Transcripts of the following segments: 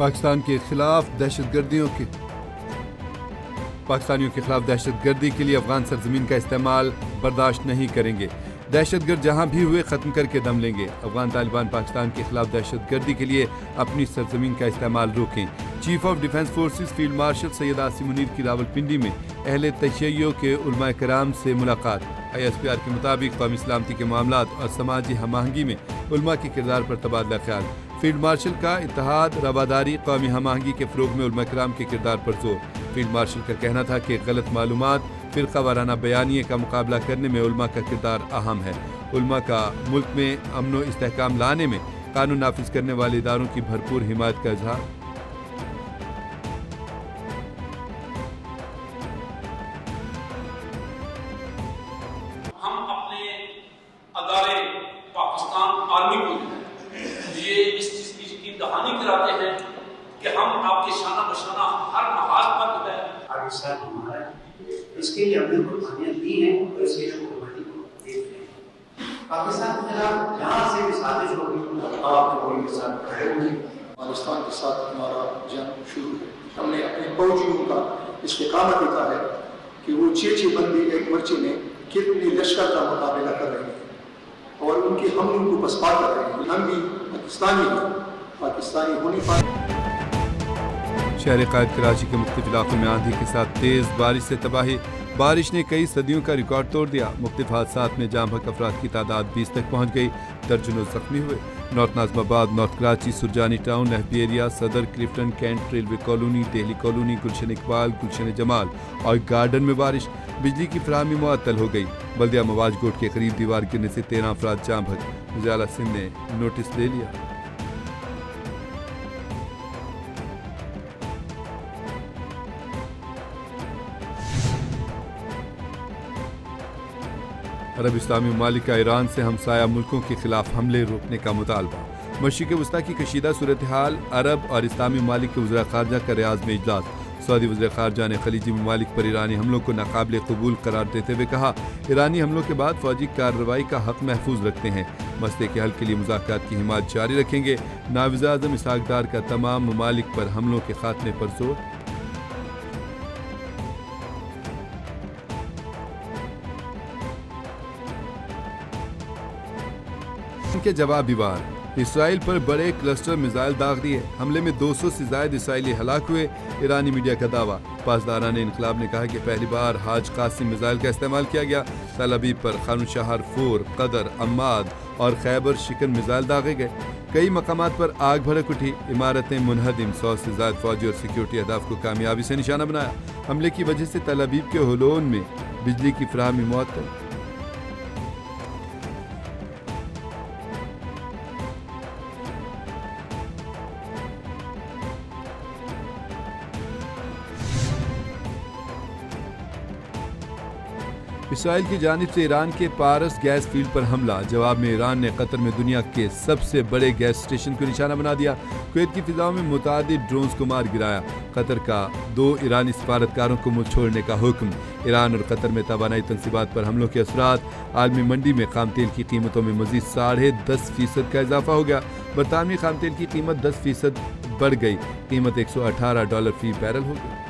پاکستانیوں کے خلاف دہشت گردی کے لیے افغان سرزمین کا استعمال برداشت نہیں کریں گے۔ دہشت گرد جہاں بھی ہوئے ختم کر کے دم لیں گے۔ افغان طالبان پاکستان کے خلاف دہشت گردی کے لیے اپنی سرزمین کا استعمال روکیں۔ Chief of defence forces field marshal Syed Asim Munir کی راولپنڈی میں اہل تشیع کے علماء کرام سے ملاقات۔ ISPR کے مطابق قومی سلامتی کے معاملات اور سماجی ہم آہنگی میں علماء کے کردار پر تبادلہ خیال۔ فیلڈ مارشل کا اتحاد، رواداری، قومی ہم آہنگی کے فروغ میں علماء کرام کے کردار پر زور۔ فیلڈ مارشل کا کہنا تھا کہ غلط معلومات، فرقہ وارانہ بیانیے کا مقابلہ کرنے میں علماء کا کردار اہم ہے۔ علماء کا ملک میں امن و استحکام لانے میں قانون نافذ کرنے والے اداروں کی بھرپور حمایت کا اظہار۔ ہم اپنے ادارے پاکستان آرمی کو یہ اس چیز کی یقین دہانی کراتے ہیں کہ ہم آپ کے شانہ بشانہ ہر محاذ پر جو ہے آگے ساتھ ہمارا اس کے لیے اپنی قربانیاں دی ہیں اور اس کے لیے قربانی کو دیکھ رہے ہیں۔ پاکستان کے خلاف جہاں سے بھی سازش ہوگی آپ نے کے ساتھ کھڑے ہوئے۔ افغانستان کے ساتھ ہمارا جنگ شروع ہے۔ ہم نے اپنے فوجیوں کا استقامت دیکھا ہے کہ وہ 6 بندی ایک مرچے میں کتنی لشکر کا مقابلہ کر رہے ہیں اور ان کے حملوں کو پسپا کر رہے ہیں۔ ہم بھی پاکستانی ہیں، پاکستانی ہونے پر شہر قائد کراچی کے مختلف علاقوں میں آندھی کے ساتھ تیز بارش سے تباہی۔ بارش نے کئی صدیوں کا ریکارڈ توڑ دیا۔ مختلف حادثات میں جاں بحق افراد کی تعداد 20 تک پہنچ گئی، درجنوں زخمی ہوئے۔ North Nazimabad, north Karachi, Surjani town, FB area, Saddar, Clifton cantt, railway colony, Delhi colony, Gulshan Iqbal, Gulshan Jamal اور گارڈن میں بارش۔ بجلی کی فراہمی معطل ہو گئی۔ بلدیہ مواج گوٹ کے قریب دیوار گرنے سے 13 افراد جاں بحق۔ وزیر اعلیٰ سندھ نے نوٹس لے لیا۔ عرب اسلامی ممالک کا ایران سے ہمسایہ ملکوں کے خلاف حملے روکنے کا مطالبہ۔ مشرق وسطیٰ کی کشیدہ صورتحال، عرب اور اسلامی ممالک کے وزراء خارجہ کا ریاض میں اجلاس۔ سعودی وزیر خارجہ نے خلیجی ممالک پر ایرانی حملوں کو ناقابل قبول قرار دیتے ہوئے کہا، ایرانی حملوں کے بعد فوجی کارروائی کا حق محفوظ رکھتے ہیں، مسئلے کے حل کے لیے مذاکرات کی حمایت جاری رکھیں گے۔ نائب اعظم اسحاق ڈار کا تمام ممالک پر حملوں کے خاتمے پر زور۔ کے جوابی وار، اسرائیل پر بڑے کلسٹر میزائل داغ دیے۔ حملے میں 200 سے زائد اسرائیلی ہلاک ہوئے۔ ایرانی میڈیا کا دعویٰ۔ پاسداران انقلاب نے کہا کہ پہلی بار حاج قاسم میزائل کا استعمال کیا گیا۔ تل ابیب پر خانون شہر 4، قدر، عماد اور خیبر شکن میزائل داغے گئے۔ کئی مقامات پر آگ بھڑک اٹھی، عمارتیں منہدم، 100 سے زائد فوجی اور سیکیورٹی اہداف کو کامیابی سے نشانہ بنایا۔ حملے کی وجہ سے تل ابیب کے ہولون میں بجلی کی فراہمی معطل۔ اسرائیل کی جانب سے ایران کے پارس گیس فیلڈ پر حملہ۔ جواب میں ایران نے قطر میں دنیا کے سب سے بڑے گیس اسٹیشن کو نشانہ بنا دیا۔ کویت کی فضاؤں میں متعدد ڈرونز کو مار گرایا۔ قطر کا 2 ایرانی سفارتکاروں کو ملک چھوڑنے کا حکم۔ ایران اور قطر میں توانائی تنصیبات پر حملوں کے اثرات۔ عالمی منڈی میں خام تیل کی قیمتوں میں مزید 10.5% کا اضافہ ہو گیا۔ برطانوی خام تیل کی قیمت 10% بڑھ گئی، قیمت $118 فی بیرل ہو گئی۔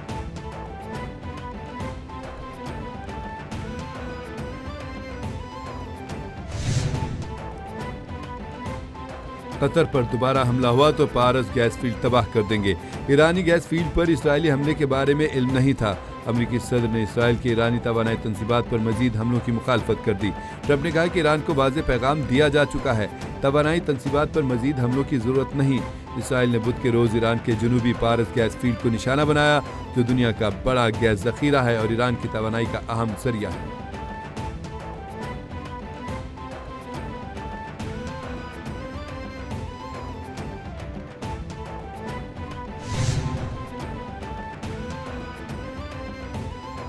قطر پر دوبارہ حملہ ہوا تو پارس گیس فیلڈ تباہ کر دیں گے۔ ایرانی گیس فیلڈ پر اسرائیلی حملے کے بارے میں علم نہیں تھا۔ امریکی صدر نے اسرائیل کے ایرانی توانائی تنصیبات پر مزید حملوں کی مخالفت کر دی۔ ٹرمپ نے کہا کہ ایران کو واضح پیغام دیا جا چکا ہے، توانائی تنصیبات پر مزید حملوں کی ضرورت نہیں۔ اسرائیل نے بدھ کے روز ایران کے جنوبی پارس گیس فیلڈ کو نشانہ بنایا، جو دنیا کا بڑا گیس ذخیرہ ہے اور ایران کی توانائی کا اہم ذریعہ ہے۔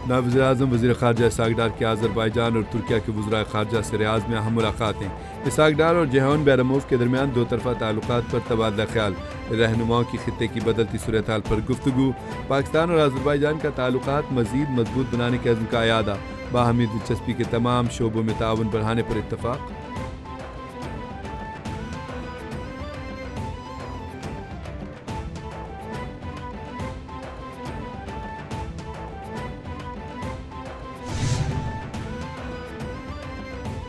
نائب وزیر اعظم وزیر خارجہ اسحاق ڈار کی آذربائیجان اور ترکیہ کے وزراء خارجہ سے ریاض میں اہم ملاقاتیں۔ اسحاق ڈار اور جیہون بیراموف کے درمیان 2 طرفہ تعلقات پر تبادلہ خیال۔ رہنماؤں کی خطے کی بدلتی صورتحال پر گفتگو۔ پاکستان اور آذربائیجان کا تعلقات مزید مضبوط بنانے کے عزم کا اعادہ۔ باہمی دلچسپی کے تمام شعبوں میں تعاون بڑھانے پر اتفاق۔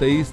23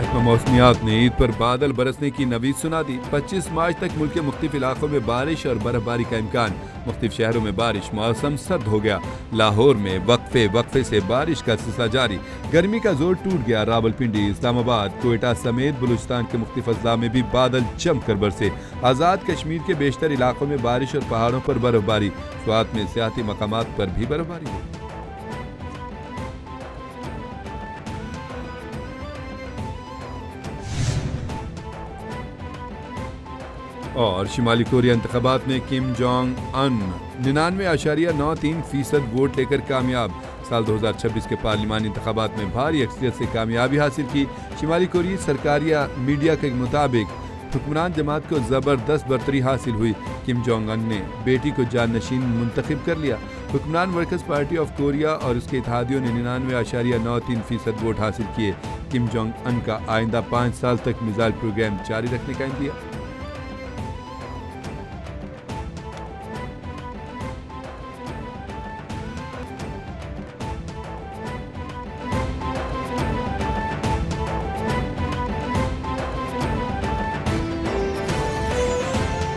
محکمہ موسمیات نے عید پر بادل برسنے کی نوید سنا دی۔ 25 مارچ تک ملک کے مختلف علاقوں میں بارش اور برف باری کا امکان۔ مختلف شہروں میں بارش، موسم سرد ہو گیا۔ لاہور میں وقفے سے بارش کا سلسلہ جاری۔ گرمی کا زور ٹوٹ گیا۔ راولپنڈی، اسلام آباد، کوئٹہ سمیت بلوچستان کے مختلف اضلاع میں بھی بادل جم کر برسے۔ آزاد کشمیر کے بیشتر علاقوں میں بارش اور پہاڑوں پر برف باری۔ سوات میں سیاحتی مقامات پر بھی برف باری ہوئی۔ اور شمالی کوریا انتخابات میں کم جونگ ان 99.93% ووٹ لے کر کامیاب۔ سال 2026 کے پارلیمانی انتخابات میں بھاری اکثریت سے کامیابی حاصل کی۔ شمالی کوریائی سرکاریہ میڈیا کے مطابق حکمران جماعت کو زبردست برتری حاصل ہوئی۔ کم جونگ ان نے بیٹی کو جانشین منتخب کر لیا۔ حکمران ورکرز پارٹی آف کوریا اور اس کے اتحادیوں نے 99.93% ووٹ حاصل کیے۔ کم جونگ ان کا آئندہ 5 سال تک میزائل پروگرام جاری رکھنے کا اندیا۔